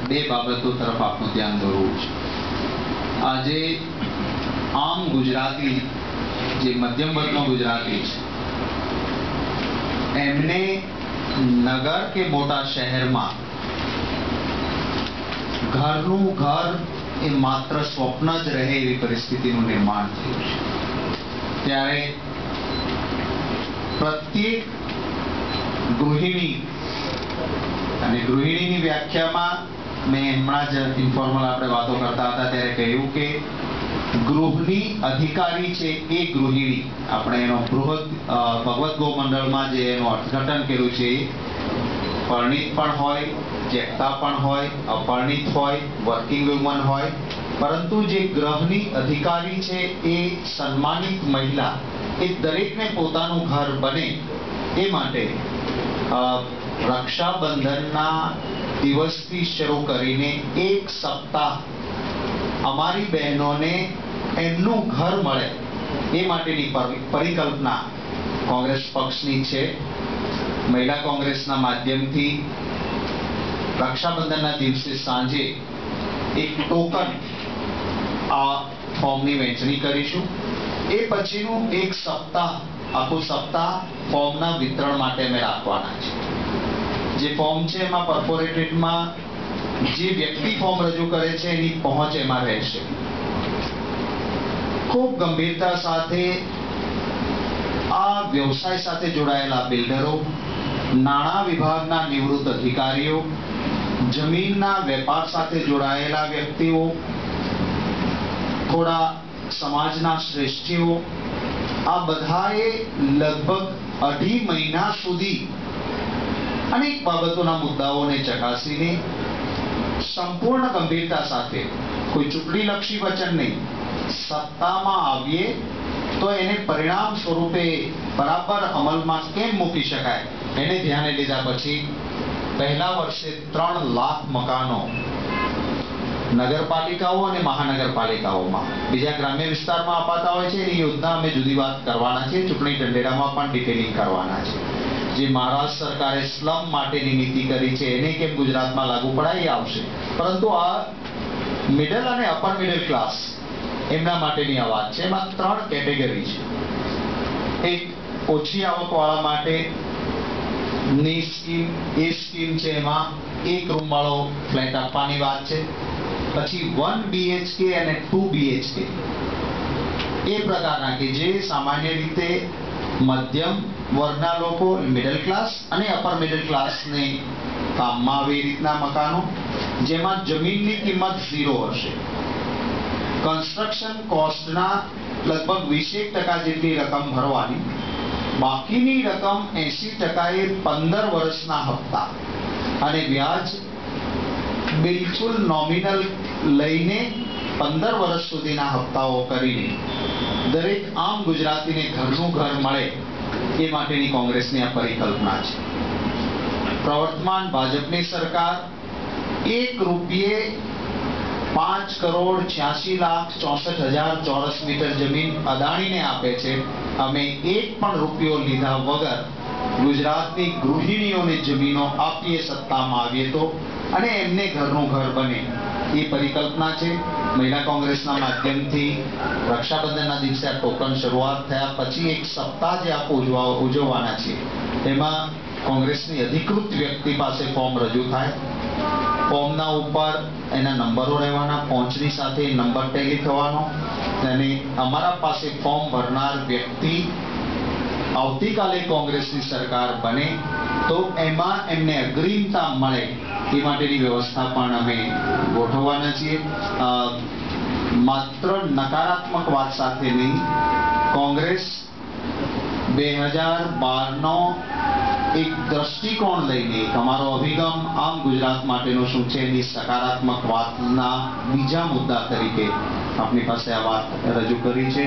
બે બાબતો તરફ આપનું ધ્યાન દોરવું છે. આજે આમ ગુજરાતી, જે મધ્યમ વર્ગનો ગુજરાતી છે, એમને નગર કે મોટા શહેરમાં ઘરનું ઘર એ માત્ર સ્વપ્ન જ રહે એવી પરિસ્થિતિનું નિર્માણ થયું છે. ત્યારે પ્રત્યેક ગૃહિણી, અને ગૃહિણીની વ્યાખ્યામાં મેં હમણાં જ ઇન્ફોર્મલ આપણે વાતો કરતા હતા ત્યારે કહ્યું કે ગૃહની અધિકારી છે એ ગૃહિણી. આપણે એનો બૃહદ ભગવત ગો મંડળમાં જે એનું અર્થઘટન કર્યું છે, પરણિત પણ હોય, જેકતા પણ હોય, અપરણિત હોય, વર્કિંગ વુમન હોય, પરંતુ જે ગ્રહની અધિકારી છે એ સન્માનિત મહિલા, એ દરેકને પોતાનું ઘર બને એ માટે રક્ષાબંધનના દિવસથી શરૂ કરીને એક સપ્તાહ અમારી બહેનોને એમનું ઘર મળે એ માટેની પરિકલ્પના કોંગ્રેસ પક્ષની છે. મહિલા કોંગ્રેસના માધ્યમથી રક્ષાબંધનના દિવસે સાંજે એક ટોકન આ ફોર્મની વહેંચણી કરીશું. એ પછીનું એક સપ્તાહ, આખું સપ્તાહ ફોર્મના વિતરણ માટે અમે રાખવાના છે. જે ફોર્મ છે એમાં કોર્પોરેટેડમાં જે વ્યક્તિ ફોર્મ રજૂ કરે છે એની પહોંચ એમાં રહેશે. ખૂબ ગંભીરતા સાથે આ વ્યવસાય સાથે જોડાયેલા બિલ્ડરો, નાણાં વિભાગના નિવૃત્ત અધિકારીઓ, જમીનના વેપાર સાથે જોડાયેલા વ્યક્તિઓ, થોડા સમાજના શ્રેષ્ઠીઓ, આ બધાએ લગભગ 2.5 મહિના સુધી અનેક બાબતોના મુદ્દાઓને ચકાસીને સંપૂર્ણ ગંભીરતા સાથે, કોઈ ચૂંટણીલક્ષી વચન નહીં, સત્તામાં આવીએ તો એને પરિણામ સ્વરૂપે બરાબર અમલમાં કેમ મૂકી શકાય એને ધ્યાને લીધા પછી પહેલા વર્ષે 3 લાખ મકાનો નગરપાલિકાઓ અને મહાનગરપાલિકાઓમાં, બીજા ગ્રામ્ય વિસ્તારમાં અપાતા હોય છે એની યોજના અમે જુદી વાત કરવાના છે. ચૂંટણી ઢંઢેરામાં પણ ડિટેલિંગ કરવાના છે. જે મહારાષ્ટ્ર સરકારે સ્લમ માટેની નીતિ કરી છે એને કેમ ગુજરાતમાં લાગુ પડાય આવશે, પરંતુ આ મિડલ અને અપર મિડલ ક્લાસ એમના માટેની આ વાત છે. એમાં 3 કેટેગરી છે. એક ઓછી આવકવાળા માટે ની સ્કીમ, એ સ્કીમ છે એમાં 1 રૂમ વાળો ફ્લેટ આપવાની વાત છે. પછી 1 BHK અને 2 BHK એ પ્રકારના કે જે સામાન્ય રીતે મધ્યમ વર્ગના લોકો, મિડલ ક્લાસ અને અપર મિડલ ક્લાસને કામમાં આવે એ રીતના મકાનો, જેમાં જમીનની કિંમત 0 હશે. કન્સ્ટ્રક્શન કોસ્ટના લગભગ 20% જેટલી રકમ ભરવાની, બાકીની રકમ 80% 15 વર્ષના હપ્તા અને વ્યાજ બિલકુલ નોમિનલ લઈને 15 વર્ષ સુધીના હપ્તાઓ કરીને દરેક આમ ગુજરાતીને ઘરનું ઘર મળે એ માટેની કોંગ્રેસની આ પરિકલ્પના છે. પ્રવર્તમાન ભાજપની સરકાર 1 રૂપિયે 5,86,64,000 ચોરસ મીટર જમીન અદાણીને આપે છે. અમે 1 પણ રૂપિયો લીધા વગર ગુજરાતની ગૃહિણીઓને જમીનો આપીએ સત્તામાં આવીએ તો, અને એમને ઘરનું ઘર બને એ પરિકલ્પના છે. મહિલા કોંગ્રેસના માધ્યમથી રક્ષાબંધનના દિવસે આ ટોકન શરૂઆત થયા પછી એક સપ્તાહ જે આપ ઉજવવાના છે એમાં કોંગ્રેસની અધિકૃત વ્યક્તિ પાસે ફોર્મ રજૂ થાય. ફોર્મના ઉપર એના નંબરો રહેવાના, પહોંચની સાથે નંબર ટેલી થવાનો, અને અમારા પાસે ફોર્મ ભરનાર વ્યક્તિ આવતીકાલે કોંગ્રેસની સરકાર બને તો એમાં એમને અગ્રિમતા મળે એ માટેની વ્યવસ્થા પણ અમે ગોઠવવાના છીએ. માત્ર નકારાત્મક વાત સાથે નહીં, કોંગ્રેસ 2012નો એક દ્રષ્ટિકોણ લઈને અમારો અભિગમ આમ ગુજરાત માટેનો શું છે એની સકારાત્મક વાતના બીજા મુદ્દા તરીકે આપની પાસે આ વાત રજૂ કરી છે.